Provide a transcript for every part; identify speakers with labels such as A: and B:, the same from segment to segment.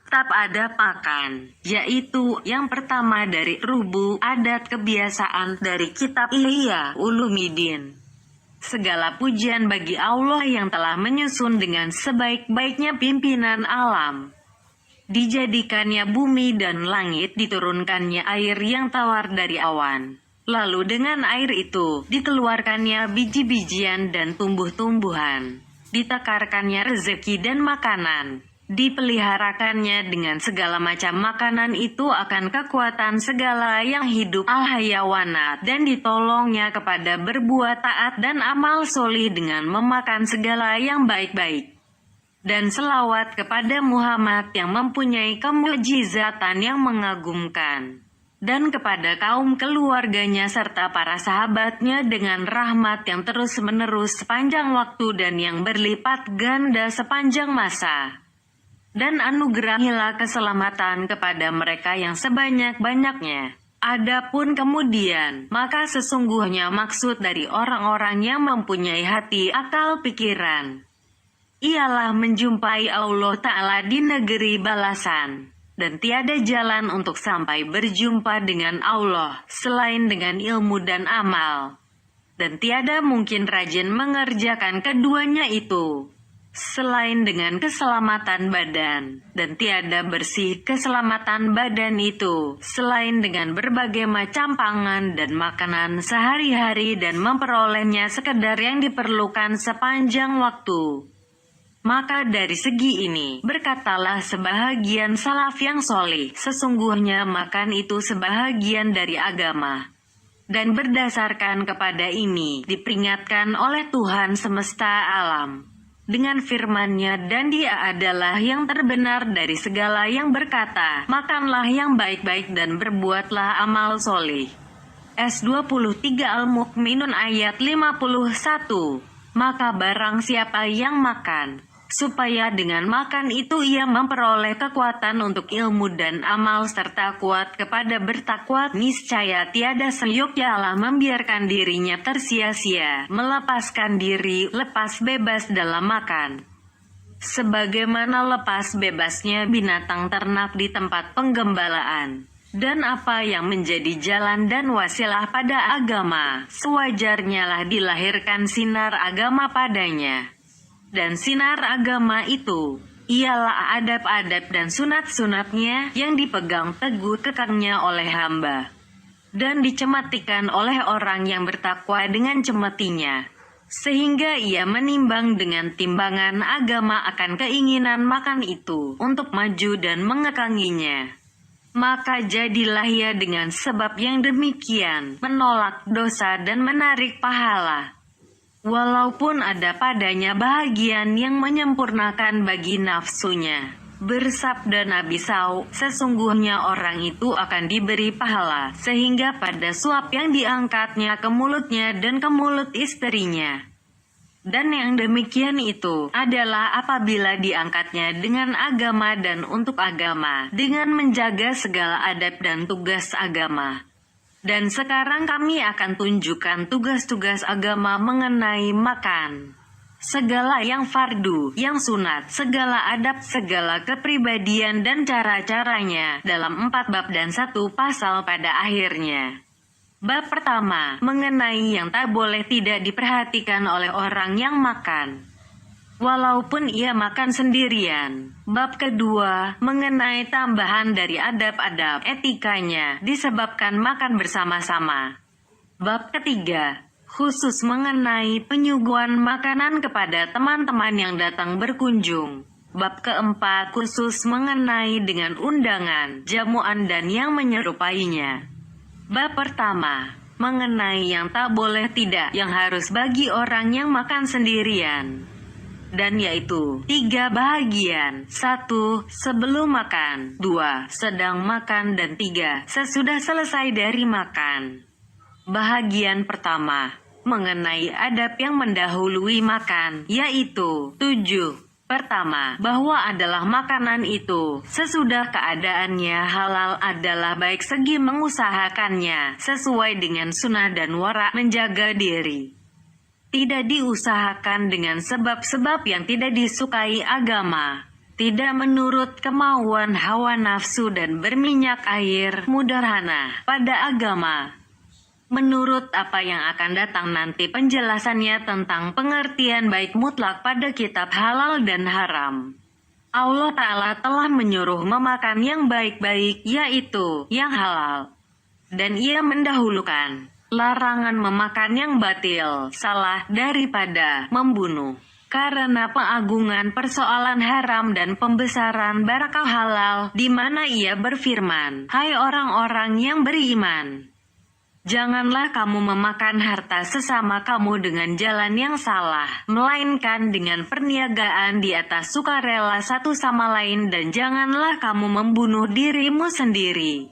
A: tetap ada makan, yaitu yang pertama dari rubu adat kebiasaan dari kitab Ihya Ulumuddin. Segala pujian bagi Allah yang telah menyusun dengan sebaik-baiknya pimpinan alam. Dijadikannya bumi dan langit, diturunkannya air yang tawar dari awan. Lalu dengan air itu, dikeluarkannya biji-bijian dan tumbuh-tumbuhan. Ditekarkannya rezeki dan makanan. Dipeliharakannya dengan segala macam makanan itu akan kekuatan segala yang hidup al-hayawanat, dan ditolongnya kepada berbuat taat dan amal solih dengan memakan segala yang baik-baik. Dan selawat kepada Muhammad yang mempunyai kemukjizatan yang mengagumkan, dan kepada kaum keluarganya serta para sahabatnya dengan rahmat yang terus-menerus sepanjang waktu dan yang berlipat ganda sepanjang masa. Dan anugerahilah keselamatan kepada mereka yang sebanyak-banyaknya. Adapun kemudian, maka sesungguhnya maksud dari orang-orang yang mempunyai hati akal pikiran, ialah menjumpai Allah Ta'ala di negeri balasan. Dan tiada jalan untuk sampai berjumpa dengan Allah selain dengan ilmu dan amal. Dan tiada mungkin rajin mengerjakan keduanya itu selain dengan keselamatan badan, dan tiada bersih keselamatan badan itu selain dengan berbagai macam pangan dan makanan sehari-hari dan memperolehnya sekedar yang diperlukan sepanjang waktu. Maka dari segi ini, berkatalah sebahagian salaf yang solih, sesungguhnya makan itu sebahagian dari agama. Dan berdasarkan kepada ini, diperingatkan oleh Tuhan semesta alam dengan firman-Nya, dan Dia adalah yang terbenar dari segala yang berkata, makanlah yang baik-baik dan berbuatlah amal solih. S23 Al-Mu'minun ayat 51. Maka barang siapa yang makan, supaya dengan makan itu ia memperoleh kekuatan untuk ilmu dan amal serta kuat kepada bertakwa, niscaya tiada seyuknya Allah membiarkan dirinya tersia-sia, melepaskan diri lepas bebas dalam makan. Sebagaimana lepas bebasnya binatang ternak di tempat penggembalaan. Dan apa yang menjadi jalan dan wasilah pada agama, sewajarnya lah dilahirkan sinar agama padanya. Dan sinar agama itu ialah adab-adab dan sunat-sunatnya yang dipegang teguh kekangnya oleh hamba, dan dicematikan oleh orang yang bertakwa dengan cemetinya, sehingga ia menimbang dengan timbangan agama akan keinginan makan itu untuk maju dan mengekanginya. Maka jadilah ia dengan sebab yang demikian menolak dosa dan menarik pahala. Walaupun ada padanya bahagian yang menyempurnakan bagi nafsunya. Bersabda Nabi SAW, sesungguhnya orang itu akan diberi pahala, sehingga pada suap yang diangkatnya ke mulutnya dan ke mulut istrinya. Dan yang demikian itu adalah apabila diangkatnya dengan agama dan untuk agama, dengan menjaga segala adab dan tugas agama. Dan sekarang kami akan tunjukkan tugas-tugas agama mengenai makan. Segala yang fardu, yang sunat, segala adab, segala kepribadian dan cara-caranya dalam 4 bab dan 1 pasal pada akhirnya. Bab pertama, mengenai yang tak boleh tidak diperhatikan oleh orang yang makan, walaupun ia makan sendirian. Bab kedua, mengenai tambahan dari adab-adab etikanya disebabkan makan bersama-sama. Bab ketiga, khusus mengenai penyuguhan makanan kepada teman-teman yang datang berkunjung. Bab keempat, khusus mengenai dengan undangan, jamuan dan yang menyerupainya. Bab pertama, mengenai yang tak boleh tidak yang harus bagi orang yang makan sendirian. Dan yaitu 3 bahagian. 1. Sebelum makan. 2. Sedang makan. Dan 3. Sesudah selesai dari makan. Bahagian pertama, mengenai adab yang mendahului makan, yaitu 7. Pertama, bahwa adalah makanan itu sesudah keadaannya halal adalah baik segi mengusahakannya sesuai dengan sunnah dan wara menjaga diri. Tidak diusahakan dengan sebab-sebab yang tidak disukai agama. tidak menurut kemauan hawa nafsu dan berminyak air mudahana pada agama. Menurut apa yang akan datang nanti penjelasannya tentang pengertian baik mutlak pada kitab halal dan haram. Allah Ta'ala telah menyuruh memakan yang baik-baik, yaitu yang halal. Dan ia mendahulukan larangan memakan yang batil, salah, daripada membunuh. Karena pengagungan persoalan haram dan pembesaran barakah halal, di mana ia berfirman, "Hai orang-orang yang beriman, janganlah kamu memakan harta sesama kamu dengan jalan yang salah, melainkan dengan perniagaan di atas sukarela satu sama lain, dan janganlah kamu membunuh dirimu sendiri.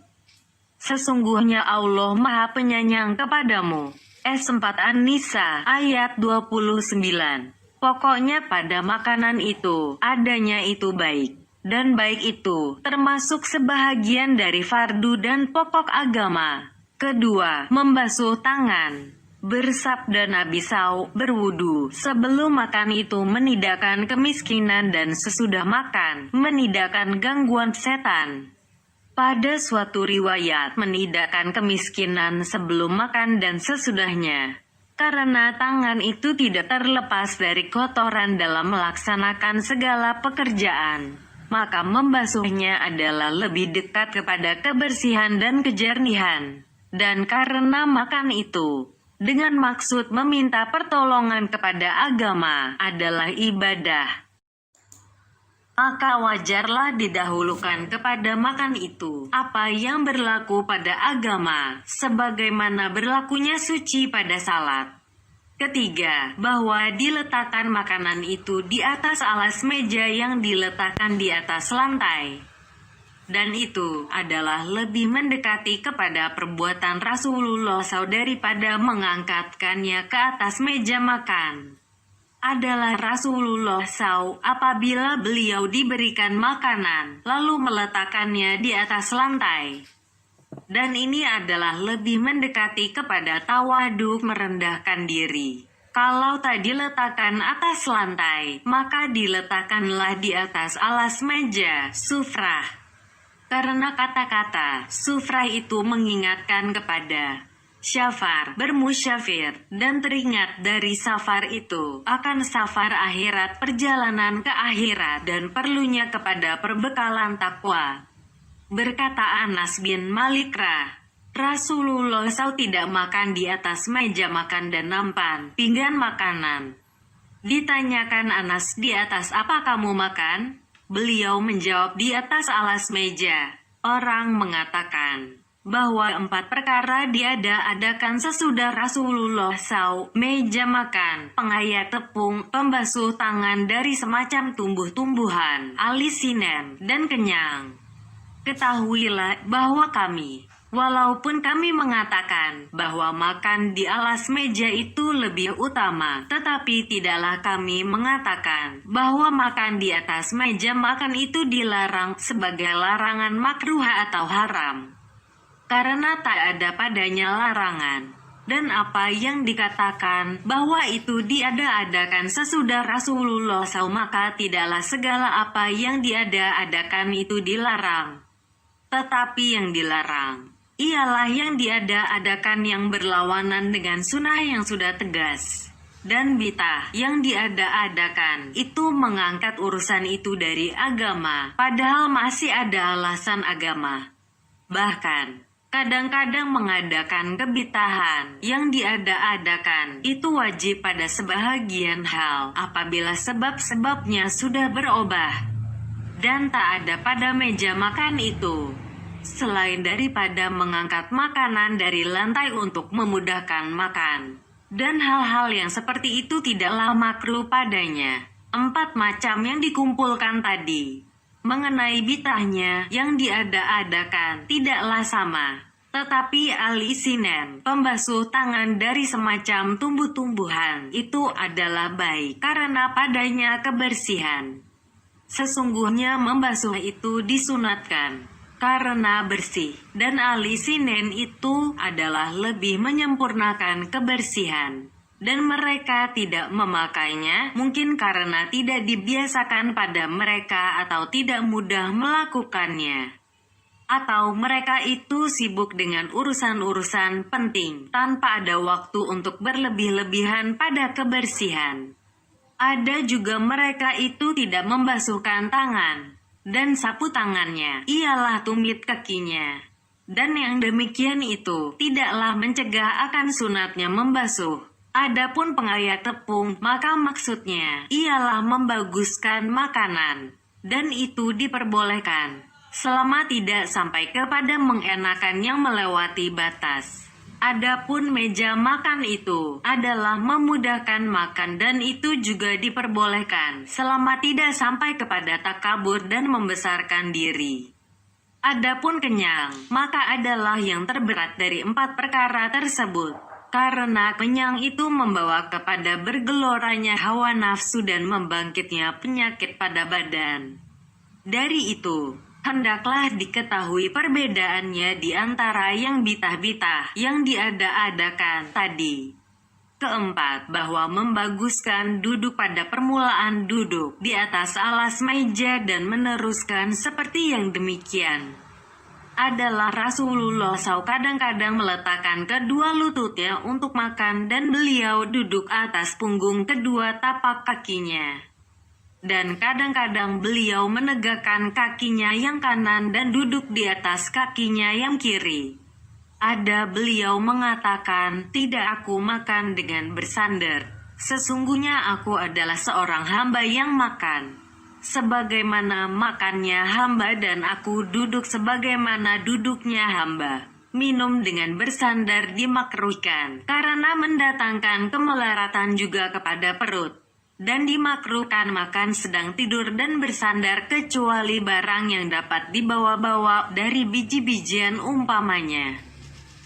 A: Sesungguhnya Allah Maha Penyayang kepadamu." S4 An-Nisa ayat 29. Pokoknya pada makanan itu, adanya itu baik. Dan baik itu termasuk sebahagian dari fardu dan pokok agama. Kedua, membasuh tangan. Bersabda Nabi SAW, berwudu sebelum makan itu menidakkan kemiskinan, dan sesudah makan, menidakkan gangguan setan. Pada suatu riwayat, menidakkan kemiskinan sebelum makan dan sesudahnya. Karena tangan itu tidak terlepas dari kotoran dalam melaksanakan segala pekerjaan, maka membasuhnya adalah lebih dekat kepada kebersihan dan kejernihan. Dan karena makan itu, dengan maksud meminta pertolongan kepada agama, adalah ibadah, maka wajarlah didahulukan kepada makan itu apa yang berlaku pada agama, sebagaimana berlakunya suci pada salat. Ketiga, bahwa diletakkan makanan itu di atas alas meja yang diletakkan di atas lantai. Dan itu adalah lebih mendekati kepada perbuatan Rasulullah SAW daripada mengangkatkannya ke atas meja makan. Adalah Rasulullah SAW apabila beliau diberikan makanan, lalu meletakkannya di atas lantai. Dan ini adalah lebih mendekati kepada tawaduk, merendahkan diri. Kalau tak diletakkan atas lantai, maka diletakkanlah di atas alas meja, sufrah. Karena kata-kata sufrah itu mengingatkan kepada syafar, bermusyafir, dan teringat dari safar itu akan safar akhirat, perjalanan ke akhirat, dan perlunya kepada perbekalan takwa. Berkata Anas bin Malik Rasulullah SAW tidak makan di atas meja makan dan nampan pinggan makanan. Ditanyakan Anas, di atas apa kamu makan? Beliau menjawab, di atas alas meja. Orang mengatakan bahwa 4 perkara diada-adakan sesudah Rasulullah SAW: meja makan, pengayat tepung, pembasuh tangan dari semacam tumbuh-tumbuhan, alis sinen, dan kenyang. Ketahuilah bahwa kami, walaupun kami mengatakan bahwa makan di alas meja itu lebih utama, tetapi tidaklah kami mengatakan bahwa makan di atas meja makan itu dilarang sebagai larangan makruh atau haram. Karena tak ada padanya larangan, dan apa yang dikatakan bahwa itu diada-adakan sesudah Rasulullah SAW, maka tidaklah segala apa yang diada-adakan itu dilarang. Tetapi yang dilarang ialah yang diada-adakan yang berlawanan dengan sunnah yang sudah tegas. Dan bid'ah yang diada-adakan itu mengangkat urusan itu dari agama, padahal masih ada alasan agama. Bahkan kadang-kadang mengadakan kebid'ahan yang diada-adakan itu wajib pada sebahagian hal apabila sebab-sebabnya sudah berubah. Dan tak ada pada meja makan itu selain daripada mengangkat makanan dari lantai untuk memudahkan makan. Dan hal-hal yang seperti itu tidaklah makruh padanya. 4 macam yang dikumpulkan tadi mengenai bid'ahnya yang diada-adakan tidaklah sama. Tetapi al-isinen, pembasuh tangan dari semacam tumbuh-tumbuhan, itu adalah baik karena padanya kebersihan. Sesungguhnya membasuh itu disunatkan karena bersih, dan al-isinen itu adalah lebih menyempurnakan kebersihan. dan mereka tidak memakainya, mungkin karena tidak dibiasakan pada mereka atau tidak mudah melakukannya. Atau mereka itu sibuk dengan urusan-urusan penting, tanpa ada waktu untuk berlebih-lebihan pada kebersihan. Ada juga mereka itu tidak membasuhkan tangan, dan sapu tangannya ialah tumit kakinya. Dan yang demikian itu tidaklah mencegah akan sunatnya membasuh. Adapun pengayak tepung, maka maksudnya ialah membaguskan makanan, dan itu diperbolehkan, selama tidak sampai kepada mengenakan yang melewati batas. Adapun meja makan itu adalah memudahkan makan dan itu juga diperbolehkan, selama tidak sampai kepada takabur dan membesarkan diri. Adapun kenyang, maka adalah yang terberat dari 4 perkara tersebut. Karena kenyang itu membawa kepada bergeloranya hawa nafsu dan membangkitnya penyakit pada badan. Dari itu, hendaklah diketahui perbedaannya di antara yang bitah-bitah yang diada-adakan tadi. Keempat, bahwa membaguskan duduk pada permulaan duduk di atas alas meja dan meneruskan seperti yang demikian adalah Rasulullah SAW kadang-kadang meletakkan kedua lututnya untuk makan dan beliau duduk atas punggung kedua tapak kakinya. Dan kadang-kadang beliau menegakkan kakinya yang kanan dan duduk di atas kakinya yang kiri. Ada beliau mengatakan, tidak aku makan dengan bersandar. Sesungguhnya aku adalah seorang hamba yang makan sebagaimana makannya hamba dan aku duduk sebagaimana duduknya hamba. Minum dengan bersandar dimakruhkan karena mendatangkan kemelaratan juga kepada perut. Dan dimakruhkan makan sedang tidur dan bersandar kecuali barang yang dapat dibawa-bawa dari biji-bijian umpamanya.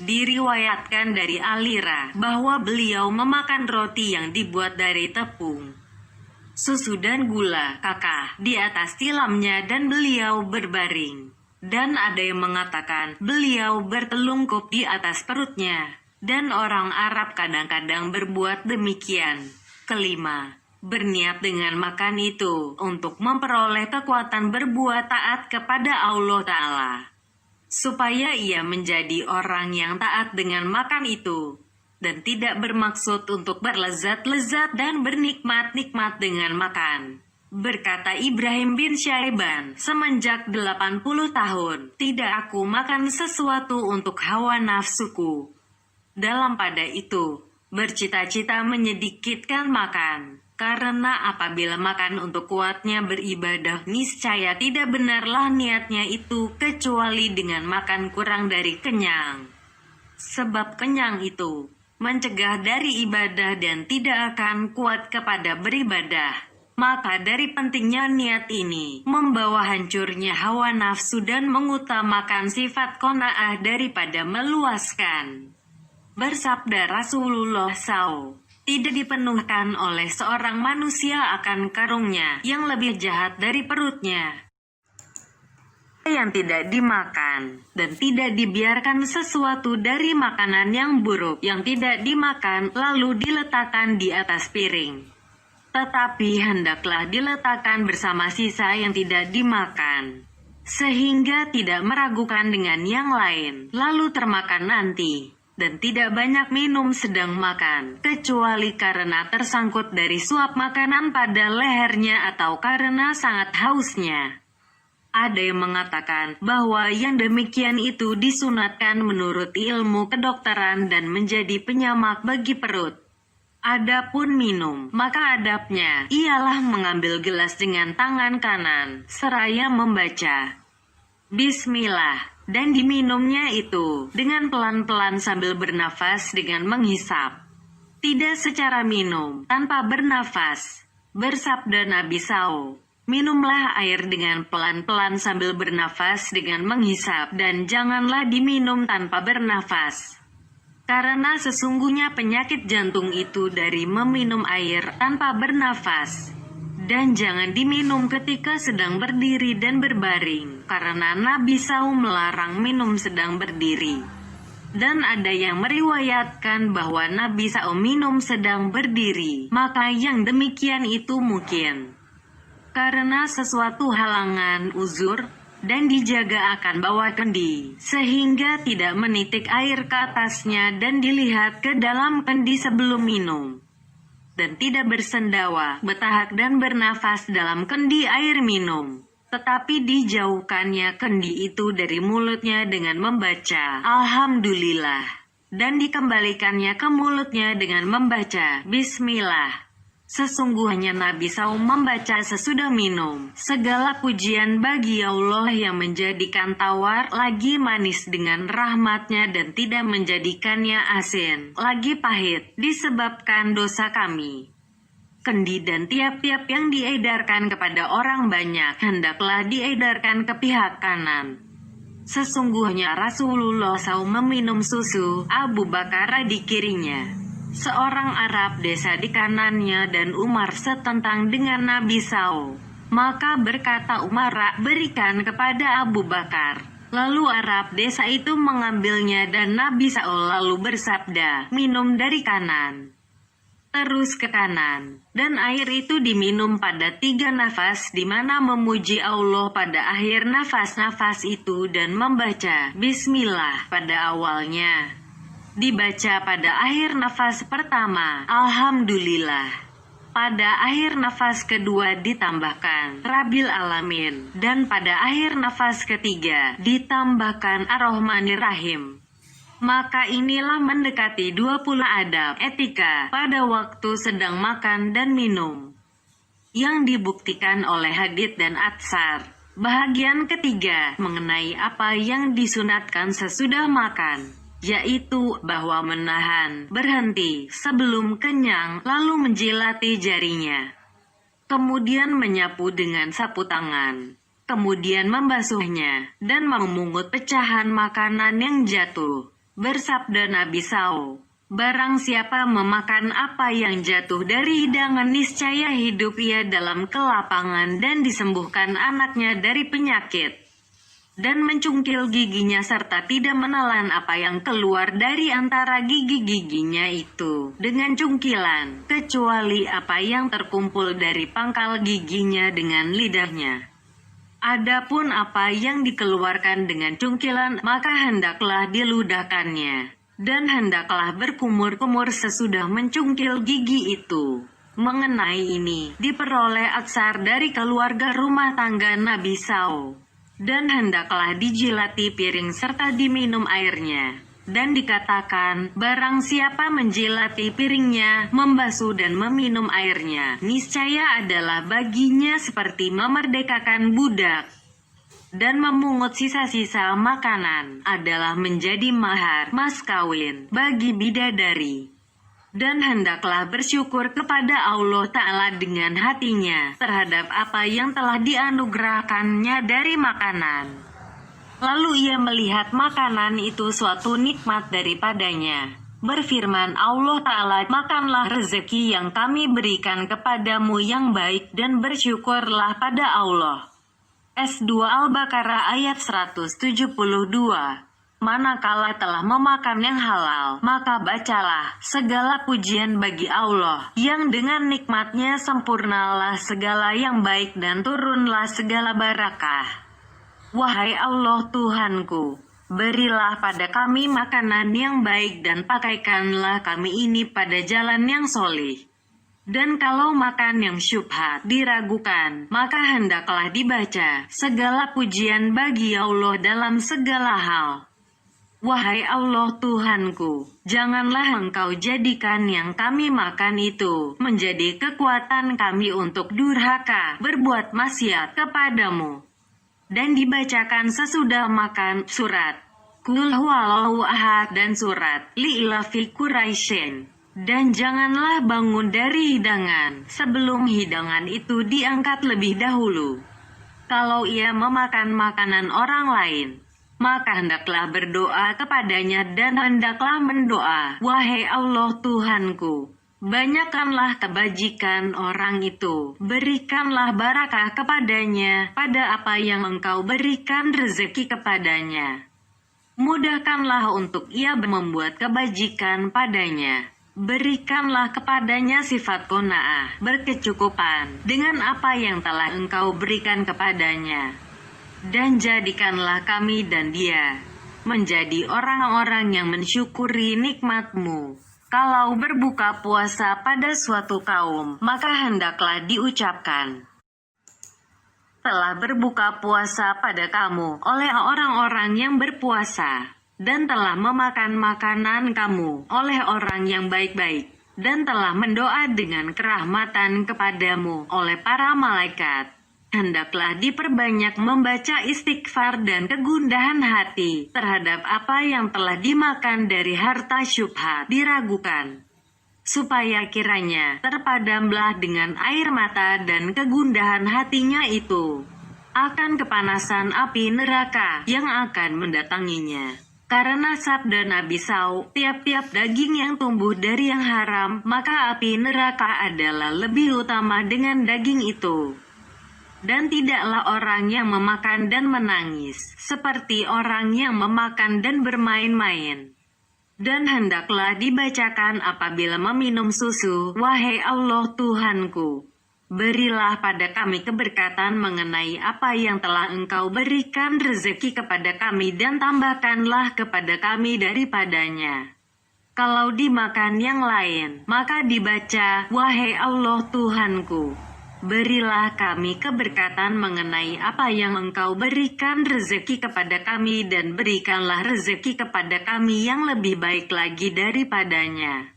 A: Diriwayatkan dari Alira bahwa beliau memakan roti yang dibuat dari tepung, susu dan gula kakah di atas tilamnya dan beliau berbaring. Dan ada yang mengatakan beliau bertelungkup di atas perutnya. Dan orang Arab kadang-kadang berbuat demikian. Kelima, berniat dengan makan itu untuk memperoleh kekuatan berbuat taat kepada Allah Ta'ala, supaya ia menjadi orang yang taat dengan makan itu, dan tidak bermaksud untuk berlezat-lezat dan bernikmat-nikmat dengan makan. Berkata Ibrahim bin Syaiban, semenjak 80 tahun, tidak aku makan sesuatu untuk hawa nafsuku. Dalam pada itu, bercita-cita menyedikitkan makan, karena apabila makan untuk kuatnya beribadah, niscaya tidak benarlah niatnya itu kecuali dengan makan kurang dari kenyang. Sebab kenyang itu mencegah dari ibadah dan tidak akan kuat kepada beribadah. Maka dari pentingnya niat ini membawa hancurnya hawa nafsu dan mengutamakan sifat qanaah daripada meluaskan. Bersabda Rasulullah SAW, tidak dipenuhkan oleh seorang manusia akan karungnya yang lebih jahat dari perutnya, yang tidak dimakan, dan tidak dibiarkan sesuatu dari makanan yang buruk yang tidak dimakan lalu diletakkan di atas piring, tetapi hendaklah diletakkan bersama sisa yang tidak dimakan, sehingga tidak meragukan dengan yang lain lalu termakan nanti. Dan tidak banyak minum sedang makan, kecuali karena tersangkut dari suap makanan pada lehernya atau karena sangat hausnya. Ada yang mengatakan bahwa yang demikian itu disunatkan menurut ilmu kedokteran dan menjadi penyamak bagi perut. Adapun minum, maka adabnya ialah mengambil gelas dengan tangan kanan, seraya membaca Bismillah, dan diminumnya itu dengan pelan-pelan sambil bernafas dengan menghisap. Tidak secara minum, tanpa bernafas. Bersabda Nabi SAW, minumlah air dengan pelan-pelan sambil bernafas dengan menghisap, dan janganlah diminum tanpa bernafas. Karena sesungguhnya penyakit jantung itu dari meminum air tanpa bernafas. Dan jangan diminum ketika sedang berdiri dan berbaring, karena Nabi SAW melarang minum sedang berdiri. Dan ada yang meriwayatkan bahwa Nabi SAW minum sedang berdiri, maka yang demikian itu mungkin karena sesuatu halangan uzur, dan dijaga akan bawa kendi, sehingga tidak menitik air ke atasnya dan dilihat ke dalam kendi sebelum minum, dan tidak bersendawa, bertahak dan bernafas dalam kendi air minum. Tetapi dijauhkannya kendi itu dari mulutnya dengan membaca Alhamdulillah, dan dikembalikannya ke mulutnya dengan membaca Bismillah. Sesungguhnya Nabi SAW membaca sesudah minum, segala pujian bagi Allah yang menjadikan tawar lagi manis dengan rahmatnya dan tidak menjadikannya asin lagi pahit disebabkan dosa kami. Kendi dan tiap-tiap yang diedarkan kepada orang banyak hendaklah diedarkan ke pihak kanan. Sesungguhnya Rasulullah SAW meminum susu, Abu Bakar di kirinya, seorang Arab desa di kanannya, dan Umar setentang dengan Nabi SAW. Maka berkata Umar, berikan kepada Abu Bakar. Lalu Arab desa itu mengambilnya dan Nabi SAW lalu bersabda, minum dari kanan, terus ke kanan, dan air itu diminum pada 3 nafas, di mana memuji Allah pada akhir nafas-nafas itu dan membaca Bismillah pada awalnya. Dibaca pada akhir nafas pertama Alhamdulillah, pada akhir nafas kedua ditambahkan Rabbil Alamin, dan pada akhir nafas ketiga ditambahkan Ar-Rahmanir Rahim. Maka inilah mendekati 20 adab etika pada waktu sedang makan dan minum, yang dibuktikan oleh hadits dan atsar. Bahagian ketiga mengenai apa yang disunatkan sesudah makan, yaitu bahwa menahan, berhenti sebelum kenyang, lalu menjilati jarinya, kemudian menyapu dengan sapu tangan, kemudian membasuhnya, dan memungut pecahan makanan yang jatuh. Bersabda Nabi SAW, barang siapa memakan apa yang jatuh dari hidangan, niscaya hidup ia dalam kelapangan dan disembuhkan anaknya dari penyakit, dan mencungkil giginya serta tidak menelan apa yang keluar dari antara gigi-giginya itu dengan cungkilan, kecuali apa yang terkumpul dari pangkal giginya dengan lidahnya. Adapun apa yang dikeluarkan dengan cungkilan, maka hendaklah diludahkannya, dan hendaklah berkumur-kumur sesudah mencungkil gigi itu. Mengenai ini, diperoleh atsar dari keluarga rumah tangga Nabi SAW. Dan hendaklah dijilati piring serta diminum airnya. Dan dikatakan, barang siapa menjilati piringnya, membasuh dan meminum airnya, niscaya adalah baginya seperti memerdekakan budak. Dan memungut sisa-sisa makanan adalah menjadi mahar mas kawin bagi bidadari. Dan hendaklah bersyukur kepada Allah Ta'ala dengan hatinya terhadap apa yang telah dianugerahkannya dari makanan. Lalu ia melihat makanan itu suatu nikmat daripadanya. Berfirman Allah Ta'ala, makanlah rezeki yang kami berikan kepadamu yang baik dan bersyukurlah pada Allah. S2 Al-Baqarah ayat 172. Manakala telah memakan yang halal, maka bacalah segala pujian bagi Allah, yang dengan nikmatnya sempurnalah segala yang baik dan turunlah segala barakah. Wahai Allah Tuhanku, berilah pada kami makanan yang baik dan pakaikanlah kami ini pada jalan yang solih. Dan kalau makan yang syubhat diragukan, maka hendaklah dibaca segala pujian bagi Allah dalam segala hal. Wahai Allah Tuhanku, janganlah Engkau jadikan yang kami makan itu menjadi kekuatan kami untuk durhaka berbuat maksiat kepadamu. Dan dibacakan sesudah makan surat Qul huwallahu ahad dan surat Li'ilafi Quraisyin. Dan janganlah bangun dari hidangan sebelum hidangan itu diangkat lebih dahulu. Kalau ia memakan makanan orang lain, maka hendaklah berdoa kepadanya dan hendaklah mendoa, wahai Allah Tuhanku, banyakkanlah kebajikan orang itu, berikanlah barakah kepadanya pada apa yang Engkau berikan rezeki kepadanya. Mudahkanlah untuk ia membuat kebajikan padanya. Berikanlah kepadanya sifat qanaah, berkecukupan, dengan apa yang telah Engkau berikan kepadanya. Dan jadikanlah kami dan dia menjadi orang-orang yang mensyukuri nikmat-Mu. Kalau berbuka puasa pada suatu kaum, maka hendaklah diucapkan, telah berbuka puasa pada kamu oleh orang-orang yang berpuasa, dan telah memakan makanan kamu oleh orang yang baik-baik, dan telah mendoa dengan kerahmatan kepadamu oleh para malaikat. Hendaklah diperbanyak membaca istighfar dan kegundahan hati terhadap apa yang telah dimakan dari harta syubhat diragukan, supaya kiranya terpadamlah dengan air mata dan kegundahan hatinya itu akan kepanasan api neraka yang akan mendatanginya. Karena sabda Nabi SAW, tiap-tiap daging yang tumbuh dari yang haram, maka api neraka adalah lebih utama dengan daging itu. Dan tidaklah orang yang memakan dan menangis seperti orang yang memakan dan bermain-main. Dan hendaklah dibacakan apabila meminum susu, wahai Allah Tuhanku, berilah pada kami keberkatan mengenai apa yang telah Engkau berikan rezeki kepada kami, dan tambahkanlah kepada kami daripadanya. Kalau dimakan yang lain, maka dibaca, wahai Allah Tuhanku, berilah kami keberkatan mengenai apa yang Engkau berikan rezeki kepada kami, dan berikanlah rezeki kepada kami yang lebih baik lagi daripadanya.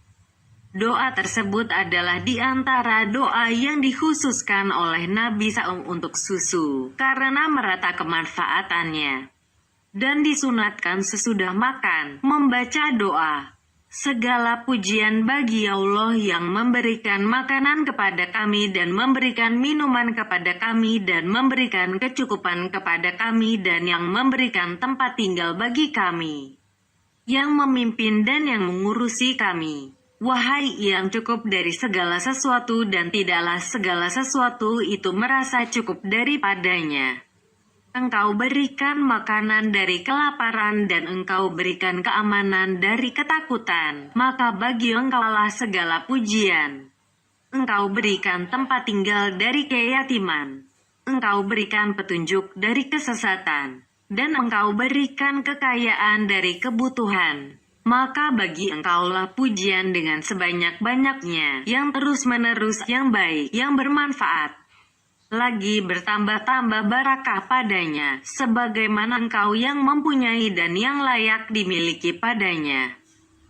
A: Doa tersebut adalah di antara doa yang dikhususkan oleh Nabi SAW untuk susu, karena merata kemanfaatannya. Dan disunatkan sesudah makan, membaca doa. Segala pujian bagi Allah yang memberikan makanan kepada kami dan memberikan minuman kepada kami dan memberikan kecukupan kepada kami dan yang memberikan tempat tinggal bagi kami, yang memimpin dan yang mengurusi kami. Wahai yang cukup dari segala sesuatu dan tidaklah segala sesuatu itu merasa cukup daripadanya. Engkau berikan makanan dari kelaparan dan Engkau berikan keamanan dari ketakutan, maka bagi Engkaulah segala pujian. Engkau berikan tempat tinggal dari keyatiman. Engkau berikan petunjuk dari kesesatan, dan Engkau berikan kekayaan dari kebutuhan. Maka bagi Engkaulah pujian dengan sebanyak-banyaknya, yang terus-menerus, yang baik, yang bermanfaat. Lagi bertambah-tambah barakah padanya, sebagaimana Engkau yang mempunyai dan yang layak dimiliki padanya.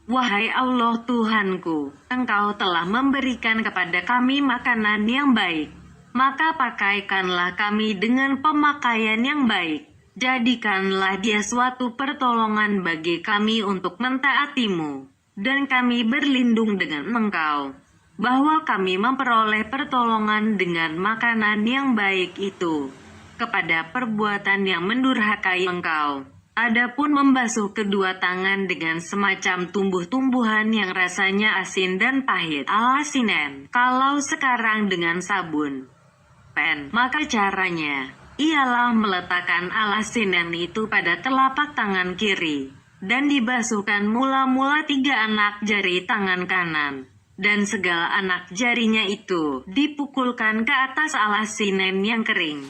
A: Wahai Allah Tuhanku, Engkau telah memberikan kepada kami makanan yang baik, maka pakaikanlah kami dengan pemakaian yang baik. Jadikanlah dia suatu pertolongan bagi kami untuk mentaati-Mu, dan kami berlindung dengan Engkau, bahwa kami memperoleh pertolongan dengan makanan yang baik itu kepada perbuatan yang mendurhakai Engkau. Adapun membasuh kedua tangan dengan semacam tumbuh-tumbuhan yang rasanya asin dan pahit, alasinen, kalau sekarang dengan sabun pen, maka caranya ialah meletakkan alasinen itu pada telapak tangan kiri, dan dibasuhkan mula-mula 3 anak jari tangan kanan. Dan segala anak jarinya itu dipukulkan ke atas alasinen yang kering.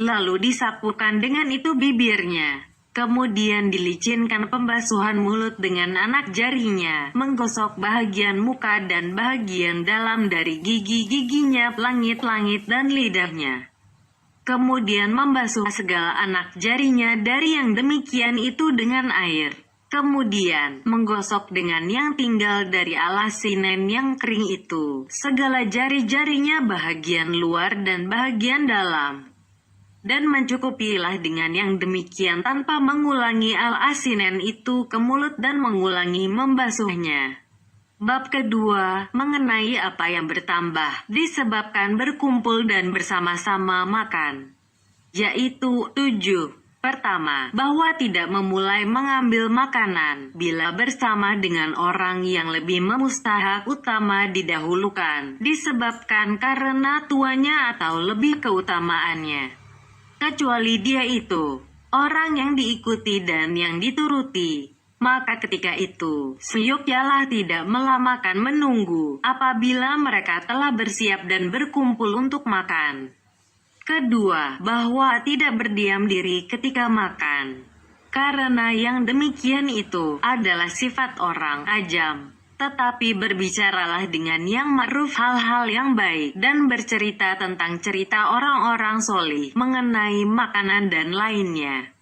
A: Lalu disapukan dengan itu bibirnya. Kemudian dilicinkan pembasuhan mulut dengan anak jarinya, menggosok bahagian muka dan bahagian dalam dari gigi-giginya, langit-langit dan lidahnya. Kemudian membasuh segala anak jarinya dari yang demikian itu dengan air. Kemudian menggosok dengan yang tinggal dari alasinen yang kering itu segala jari-jarinya bahagian luar dan bahagian dalam. Dan mencukupilah dengan yang demikian tanpa mengulangi alasinen itu ke mulut dan mengulangi membasuhnya. Bab kedua, mengenai apa yang bertambah disebabkan berkumpul dan bersama-sama makan. Yaitu 7. Pertama, bahwa tidak memulai mengambil makanan bila bersama dengan orang yang lebih memustahak utama didahulukan, disebabkan karena tuanya atau lebih keutamaannya. Kecuali dia itu orang yang diikuti dan yang dituruti. Maka ketika itu, seyogyanya tidak melamakan menunggu apabila mereka telah bersiap dan berkumpul untuk makan. Kedua, bahwa tidak berdiam diri ketika makan. Karena yang demikian itu adalah sifat orang ajam. Tetapi berbicaralah dengan yang ma'ruf hal-hal yang baik dan bercerita tentang cerita orang-orang solih mengenai makanan dan lainnya.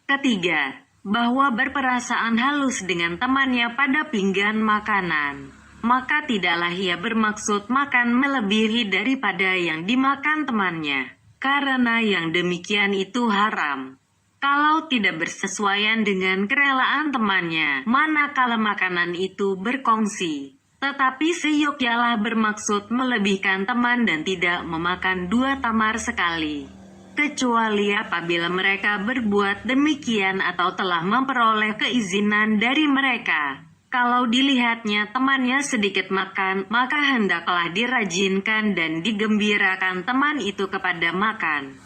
A: Ketiga, bahwa berperasaan halus dengan temannya pada pinggan makanan. Maka tidaklah ia bermaksud makan melebihi daripada yang dimakan temannya. Karena yang demikian itu haram. Kalau tidak bersesuaian dengan kerelaan temannya, manakala makanan itu berkongsi. Tetapi seyogyanya bermaksud melebihkan teman dan tidak memakan 2 tamar sekali. Kecuali apabila mereka berbuat demikian atau telah memperoleh keizinan dari mereka. Kalau dilihatnya temannya sedikit makan, maka hendaklah dirajinkan dan digembirakan teman itu kepada makan.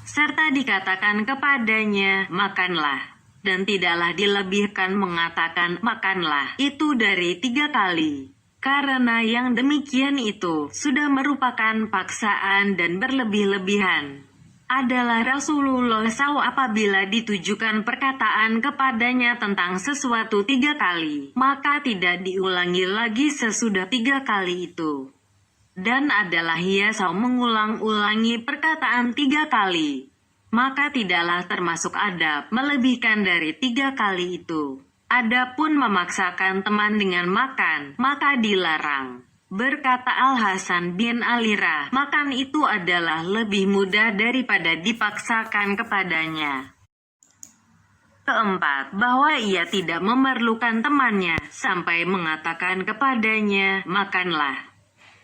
A: Serta dikatakan kepadanya, makanlah. Dan tidaklah dilebihkan mengatakan, makanlah, itu dari 3 kali. Karena yang demikian itu sudah merupakan paksaan dan berlebih-lebihan. Adalah Rasulullah SAW apabila ditujukan perkataan kepadanya tentang sesuatu 3 kali, maka tidak diulangi lagi sesudah 3 kali itu. Dan adalah ia SAW mengulang-ulangi perkataan 3 kali, maka tidaklah termasuk adab melebihkan dari 3 kali itu. Adapun memaksakan teman dengan makan, maka dilarang. Berkata Al-Hasan bin Alirah, makan itu adalah lebih mudah daripada dipaksakan kepadanya. Keempat, bahwa ia tidak memerlukan temannya sampai mengatakan kepadanya, makanlah.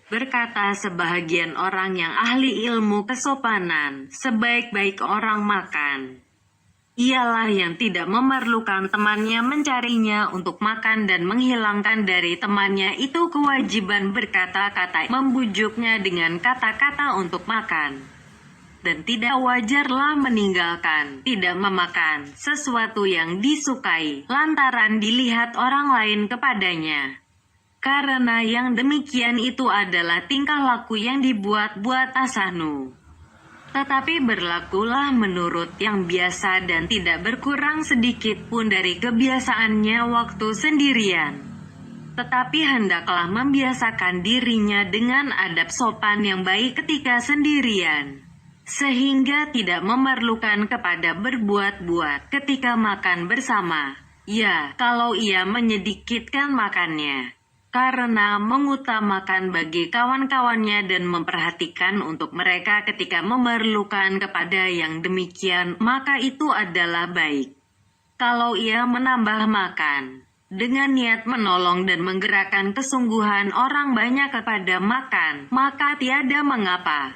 A: Berkata sebahagian orang yang ahli ilmu kesopanan, sebaik-baik orang makan ialah yang tidak memerlukan temannya mencarinya untuk makan dan menghilangkan dari temannya itu kewajiban berkata-kata membujuknya dengan kata-kata untuk makan. Dan tidak wajarlah meninggalkan, tidak memakan sesuatu yang disukai lantaran dilihat orang lain kepadanya. Karena yang demikian itu adalah tingkah laku yang dibuat-buat tasahnu. Tetapi berlakulah menurut yang biasa dan tidak berkurang sedikit pun dari kebiasaannya waktu sendirian. Tetapi hendaklah membiasakan dirinya dengan adab sopan yang baik ketika sendirian. Sehingga tidak memerlukan kepada berbuat-buat ketika makan bersama. Ya, kalau ia menyedikitkan makannya. Karena mengutamakan bagi kawan-kawannya dan memperhatikan untuk mereka ketika memerlukan kepada yang demikian, maka itu adalah baik. Kalau ia menambah makan, dengan niat menolong dan menggerakkan kesungguhan orang banyak kepada makan, maka tiada mengapa.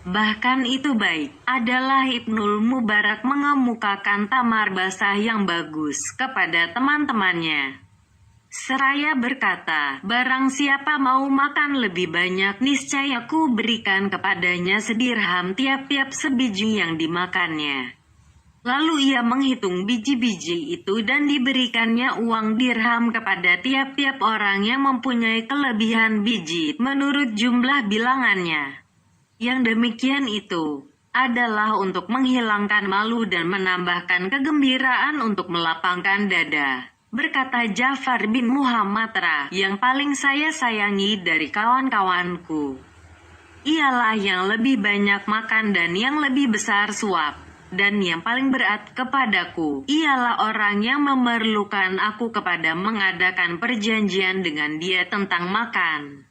A: Bahkan itu baik. Adalah Ibnul Mubarak mengemukakan tamar basah yang bagus kepada teman-temannya. Seraya berkata, barang siapa mau makan lebih banyak, niscaya ku berikan kepadanya sedirham tiap-tiap sebiji yang dimakannya. Lalu ia menghitung biji-biji itu dan diberikannya uang dirham kepada tiap-tiap orang yang mempunyai kelebihan biji menurut jumlah bilangannya. Yang demikian itu adalah untuk menghilangkan malu dan menambahkan kegembiraan untuk melapangkan dada. Berkata Ja'far bin Muhammad yang paling saya sayangi dari kawan-kawanku ialah yang lebih banyak makan dan yang lebih besar suap. Dan yang paling berat kepadaku ialah orang yang memerlukan aku kepada mengadakan perjanjian dengan dia tentang makan.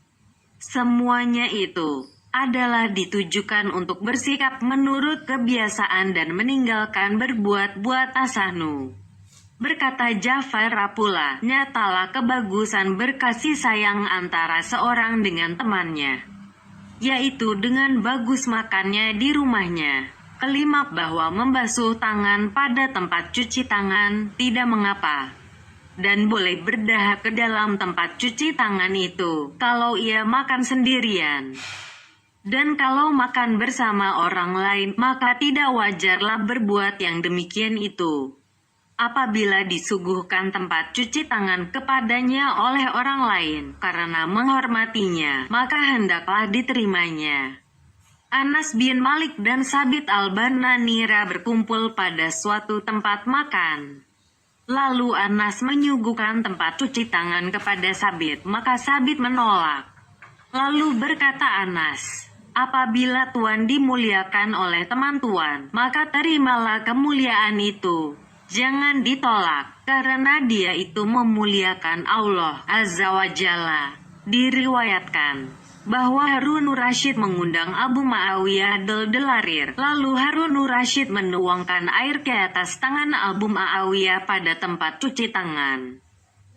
A: Semuanya itu adalah ditujukan untuk bersikap menurut kebiasaan dan meninggalkan berbuat-buat tasahnu. Berkata Ja'far pula, nyatalah kebagusan berkasih sayang antara seorang dengan temannya, yaitu dengan bagus makannya di rumahnya. Kelima, bahwa membasuh tangan pada tempat cuci tangan tidak mengapa, dan boleh berdahak ke dalam tempat cuci tangan itu kalau ia makan sendirian. Dan kalau makan bersama orang lain, maka tidak wajarlah berbuat yang demikian itu. Apabila disuguhkan tempat cuci tangan kepadanya oleh orang lain, karena menghormatinya, maka hendaklah diterimanya. Anas bin Malik dan Sabit al-Bananira berkumpul pada suatu tempat makan. Lalu Anas menyuguhkan tempat cuci tangan kepada Sabit, maka Sabit menolak. Lalu berkata Anas, apabila Tuhan dimuliakan oleh teman Tuhan, maka terimalah kemuliaan itu. Jangan ditolak, karena dia itu memuliakan Allah Azza wa Jalla. Diriwayatkan bahwa Harun Rasyid mengundang Abu Muawiyah Delarir. Lalu Harun Rasyid menuangkan air ke atas tangan Abu Muawiyah pada tempat cuci tangan.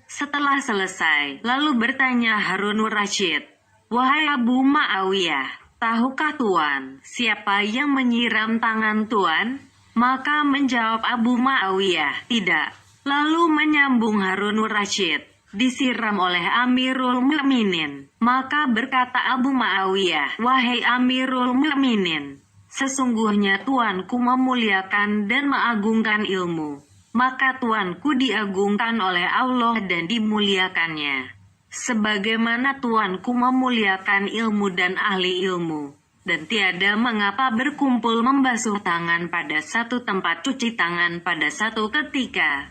A: Setelah selesai, lalu bertanya Harun Rasyid, wahai Abu Muawiyah, tahukah Tuan siapa yang menyiram tangan Tuan? Maka menjawab Abu Muawiyah, tidak. Lalu menyambung Harun Rasyid, disiram oleh Amirul Mukminin. Maka berkata Abu Muawiyah, wahai Amirul Mukminin, sesungguhnya Tuanku memuliakan dan mengagungkan ilmu. Maka Tuanku diagungkan oleh Allah dan dimuliakannya. Sebagaimana Tuanku memuliakan ilmu dan ahli ilmu. Dan tiada mengapa berkumpul membasuh tangan pada satu tempat cuci tangan pada satu ketika.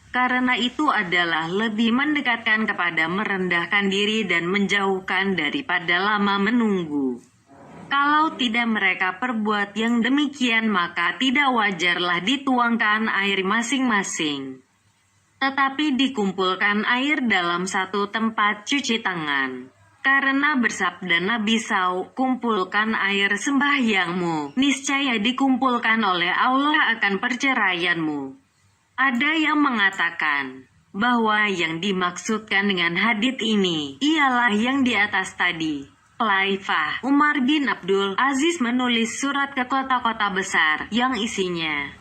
A: Karena itu adalah lebih mendekatkan kepada merendahkan diri dan menjauhkan daripada lama menunggu. Kalau tidak mereka perbuat yang demikian, maka tidak wajarlah dituangkan air masing-masing. Tetapi dikumpulkan air dalam satu tempat cuci tangan. Karena bersabda Nabi SAW, kumpulkan air sembahyangmu, niscaya dikumpulkan oleh Allah akan perceraianmu. Ada yang mengatakan bahwa yang dimaksudkan dengan hadits ini ialah yang di atas tadi. Khalifah Umar bin Abdul Aziz menulis surat ke kota-kota besar yang isinya,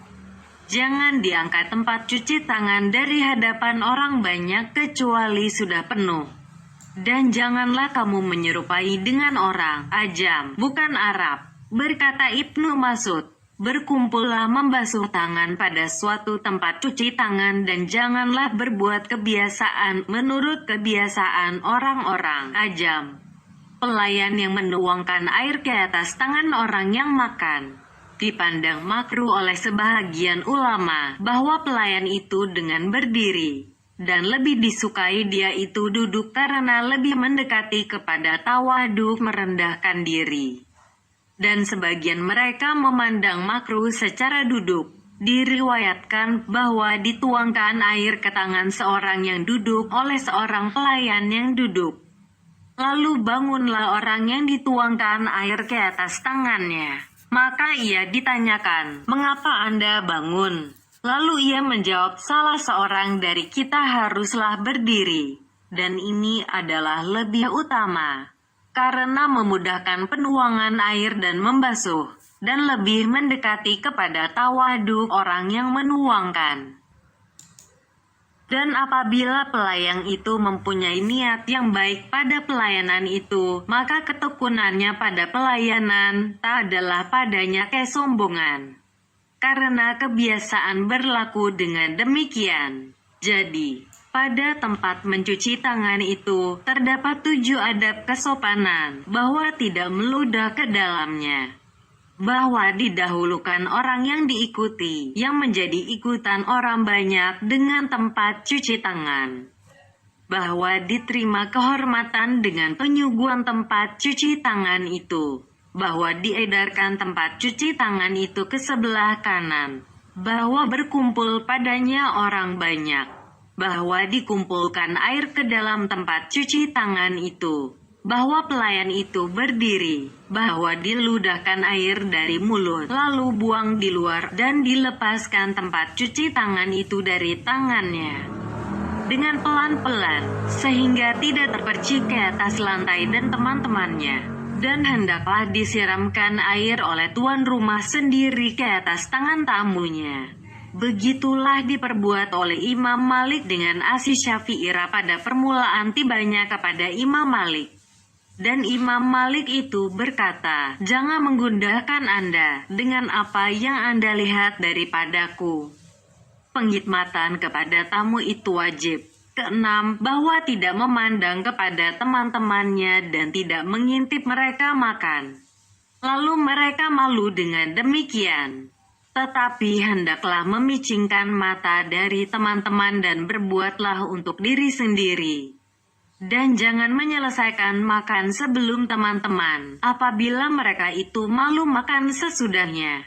A: jangan diangkat tempat cuci tangan dari hadapan orang banyak kecuali sudah penuh. Dan janganlah kamu menyerupai dengan orang ajam, bukan Arab. Berkata Ibnu Mas'ud, berkumpullah membasuh tangan pada suatu tempat cuci tangan dan janganlah berbuat kebiasaan menurut kebiasaan orang-orang ajam. Pelayan yang menuangkan air ke atas tangan orang yang makan. Dipandang makruh oleh sebahagian ulama bahwa pelayan itu dengan berdiri. Dan lebih disukai dia itu duduk karena lebih mendekati kepada tawaduk merendahkan diri. Dan sebagian mereka memandang makruh secara duduk. Diriwayatkan bahwa dituangkan air ke tangan seorang yang duduk oleh seorang pelayan yang duduk. Lalu bangunlah orang yang dituangkan air ke atas tangannya. Maka ia ditanyakan, mengapa Anda bangun? Lalu ia menjawab, salah seorang dari kita haruslah berdiri, dan ini adalah lebih utama, karena memudahkan penuangan air dan membasuh, dan lebih mendekati kepada tawaduk orang yang menuangkan. Dan apabila pelayan itu mempunyai niat yang baik pada pelayanan itu, maka ketekunannya pada pelayanan tak adalah padanya kesombongan. Karena kebiasaan berlaku dengan demikian. Jadi, pada tempat mencuci tangan itu, terdapat 7 adab kesopanan, bahwa tidak meludah ke dalamnya. Bahwa didahulukan orang yang diikuti, yang menjadi ikutan orang banyak dengan tempat cuci tangan. Bahwa diterima kehormatan dengan penyuguhan tempat cuci tangan itu. Bahwa diedarkan tempat cuci tangan itu ke sebelah kanan, bahwa berkumpul padanya orang banyak, bahwa dikumpulkan air ke dalam tempat cuci tangan itu, bahwa pelayan itu berdiri, bahwa diludahkan air dari mulut, lalu buang di luar dan dilepaskan tempat cuci tangan itu dari tangannya dengan pelan-pelan, sehingga tidak terpercik ke atas lantai dan teman-temannya. Dan hendaklah disiramkan air oleh tuan rumah sendiri ke atas tangan tamunya. Begitulah diperbuat oleh Imam Malik dengan Asy Syafi'iyah pada permulaan tibanya kepada Imam Malik. Dan Imam Malik itu berkata, "Jangan menggundahkan Anda dengan apa yang Anda lihat daripadaku." Penghikmatan kepada tamu itu wajib. Keenam, bahwa tidak memandang kepada teman-temannya dan tidak mengintip mereka makan. Lalu mereka malu dengan demikian. Tetapi hendaklah memicingkan mata dari teman-teman dan berbuatlah untuk diri sendiri. Dan jangan menyelesaikan makan sebelum teman-teman, apabila mereka itu malu makan sesudahnya.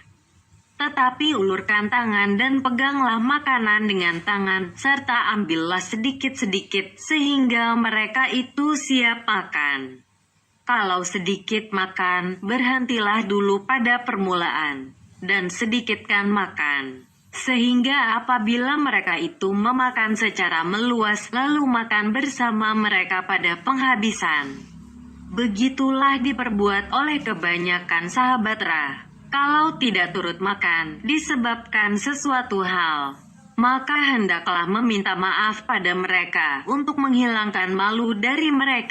A: Tetapi ulurkan tangan dan peganglah makanan dengan tangan, serta ambillah sedikit-sedikit, sehingga mereka itu siap makan. Kalau sedikit makan, berhentilah dulu pada permulaan, dan sedikitkan makan. Sehingga apabila mereka itu memakan secara meluas, lalu makan bersama mereka pada penghabisan. Begitulah diperbuat oleh kebanyakan sahabat Ra. Kalau tidak turut makan, disebabkan sesuatu hal, maka hendaklah meminta maaf pada mereka untuk menghilangkan malu dari mereka.